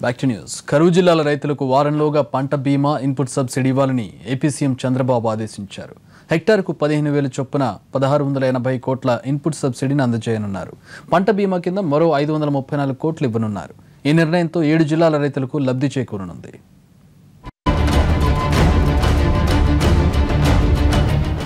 Back to news. కరువు జిల్లాల రైతులకు వారంలోగా పంట బీమా ఇన్పుట్ సబ్సిడీ ఇవ్వాలని ఏపీ సీఎం చంద్రబాబు ఆదేశించారు. హెక్టార్కు 15,000 చొప్పున 1680 కోట్ల ఇన్పుట్ సబ్సిడీని అందజేయనున్నారు. పంట బీమా కింద మరో 534 కోట్లు ఇవ్వనున్నారు. ఈ నిర్ణయంతో 7 జిల్లాల రైతులకు లబ్ధి చేకూరనుంది.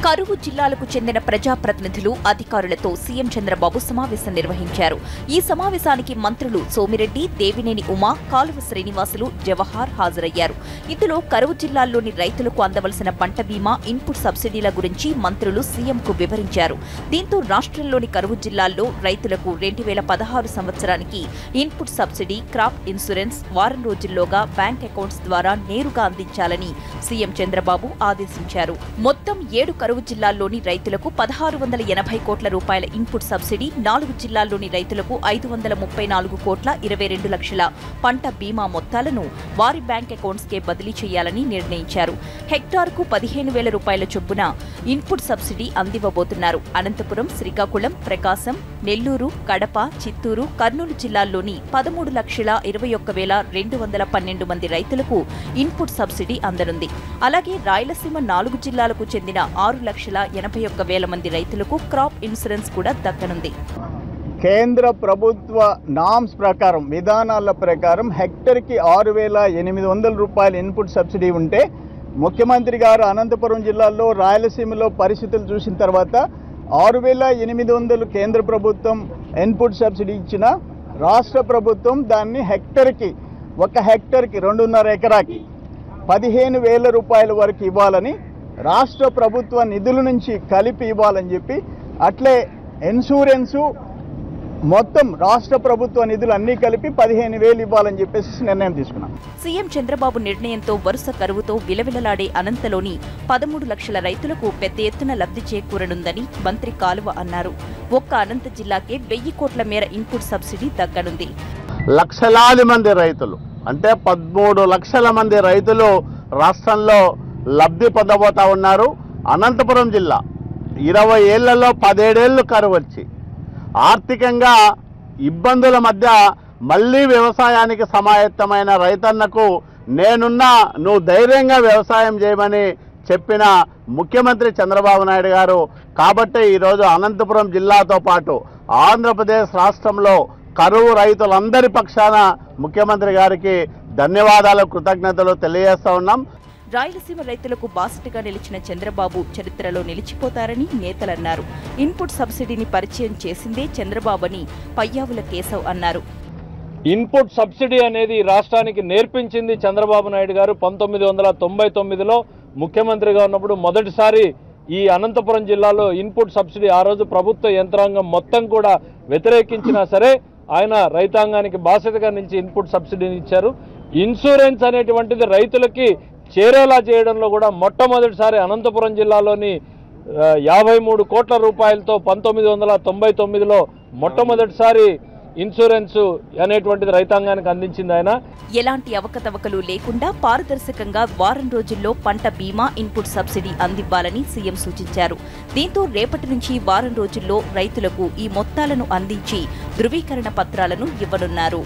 కరువు జిల్లాలకు చెందిన ప్రజాప్రతినిధులు అధికారులతో సీఎం చంద్రబాబు సమావేశం నిర్వహించారు. ఈ సమావేశానికి మంత్రులు సోమిరెడ్డి, దేవినేని ఉమా, కాలువ శ్రీనివాసులు, జవహర్ హాజరయ్యారు. ఇందులో కరువు జిల్లాల్లోని రైతులకు అందవలసిన పంట బీమా ఇన్పుట్ సబ్సిడీల గురించి మంత్రులు సీఎంకు వివరించారు. దీంతో రాష్ట్రంలోని కరువు జిల్లాల్లో రైతులకు 2016 సంవత్సరానికి ఇన్పుట్ సబ్సిడీ, క్రాప్ ఇన్సూరెన్స్ వారం రోజుల్లోగా బ్యాంక్ అకౌంట్స్ ద్వారా నేరుగా అందించాలని సీఎం చంద్రబాబు ఆదేశించారు. మొత్తం 7 కరువు జిల్లాల్లోని రైతులకు 1680 కోట్ల రూపాయల ఇన్పుట్ సబ్సిడీ, 4 జిల్లాల్లోని రైతులకు 534 కోట్ల 22 లక్షల పంట బీమా మొత్తాలను వారి బ్యాంక్ అకౌంట్స్ కే బదిలీ చేయాలని నిర్ణయించారు. హెక్టార్కు 15,000 రూపాయల చొప్పున ఇన్పుట్ సబ్సిడీ అందివ్వబోతున్నారు. అనంతపురం, శ్రీకాకుళం, ప్రకాశం, నెల్లూరు, కడప, చిత్తూరు, కర్నూలు జిల్లాల్లోని 13,21,212 మంది రైతులకు ఇన్పుట్ సబ్సిడీ అందనుంది. అలాగే రాయలసీమ 4 జిల్లాలకు చెందిన 6,81,000 మంది రైతులకు క్రాప్ ఇన్సూరెన్స్ కూడా దక్కనుంది. కేంద్ర ప్రభుత్వ నామ్స్ ప్రకారం, విధానాల ప్రకారం హెక్టర్కి 6,800 రూపాయల ఇన్పుట్ సబ్సిడీ ఉంటే ముఖ్యమంత్రి గారు అనంతపురం జిల్లాలో రాయలసీమలో పరిస్థితులు చూసిన తర్వాత 6,800 కేంద్ర ప్రభుత్వం ఇన్పుట్ సబ్సిడీ ఇచ్చిన రాష్ట్ర ప్రభుత్వం దాన్ని ఒక హెక్టర్కి 2.5 ఎకరాకి 15,000 రూపాయల వరకు ఇవ్వాలని రాష్ట్ర ప్రభుత్వ నిధుల నుంచి కలిపి ఇవ్వాలని చెప్పి, అట్లే ఇన్సూరెన్సు మొత్తం రాష్ట్ర ప్రభుత్వ నిధులు అన్నీ కలిపి 15,000 ఇవ్వాలని చెప్పేసి నిర్ణయం తీసుకున్నాం. సీఎం చంద్రబాబు నిర్ణయంతో వరుస కరువుతో విలవిలలాడే అనంతలోని 13 లక్షల రైతులకు పెద్ద ఎత్తున లబ్ధి చేకూరనుందని మంత్రి కాలువ అన్నారు. ఒక్క అనంత జిల్లాకే 1000 కోట్ల మేర ఇన్పుట్ సబ్సిడీ దక్కనుంది. లక్షలాది మంది రైతులు అంటే 13 లక్షల మంది రైతులు రాష్ట్రంలో లబ్ధి పొందబోతా ఉన్నారు. అనంతపురం జిల్లా 20 ఏళ్లలో 17 ఏళ్లు కరువు వచ్చి ఆర్థికంగా ఇబ్బందుల మధ్య మళ్ళీ వ్యవసాయానికి సమాయత్తమైన రైతన్నకు నేనున్నా, నువ్వు ధైర్యంగా వ్యవసాయం చేయమని చెప్పిన ముఖ్యమంత్రి చంద్రబాబు నాయుడు గారు. కాబట్టి ఈరోజు అనంతపురం జిల్లాతో పాటు ఆంధ్రప్రదేశ్ రాష్ట్రంలో కరువు రైతులందరి పక్షాన ముఖ్యమంత్రి గారికి ధన్యవాదాలు, కృతజ్ఞతలు తెలియజేస్తా ఉన్నాం. రాయలసీమ రైతులకు బాసటగా నిలిచిన చంద్రబాబు చరిత్రలో నిలిచిపోతారని నేతలన్నారు. ఇన్పుట్ సబ్సిడీని పరిచయం చేసిందే చంద్రబాబు అని పయ్యావుల కేశవ్ అన్నారు. ఇన్పుట్ సబ్సిడీ అనేది రాష్ట్రానికి నేర్పించింది చంద్రబాబు నాయుడు గారు. 1999లో ముఖ్యమంత్రిగా ఉన్నప్పుడు మొదటిసారి ఈ అనంతపురం జిల్లాలో ఇన్పుట్ సబ్సిడీ, ఆ రోజు ప్రభుత్వ యంత్రాంగం మొత్తం కూడా వ్యతిరేకించినా సరే ఆయన రైతాంగానికి బాసటగా నిలిచి ఇన్పుట్ సబ్సిడీని ఇచ్చారు. ఇన్సూరెన్స్ అనేటువంటిది రైతులకి చేరేలా చేయడంలో కూడా మొట్టమొదటిసారి అనంతపురం జిల్లాలోని 53 కోట్ల రూపాయలతో 1999లో మొట్టమొదటిసారి ఇన్సూరెన్స్ అనేటువంటిది రైతాంగానికి అందించింది ఆయన. ఎలాంటి అవకతవకలు లేకుండా పారదర్శకంగా వారం రోజుల్లో పంట బీమా ఇన్పుట్ సబ్సిడీ అందివ్వాలని సీఎం సూచించారు. దీంతో రేపటి నుంచి వారం రోజుల్లో రైతులకు ఈ మొత్తాలను అందించి ధృవీకరణ పత్రాలను ఇవ్వనున్నారు.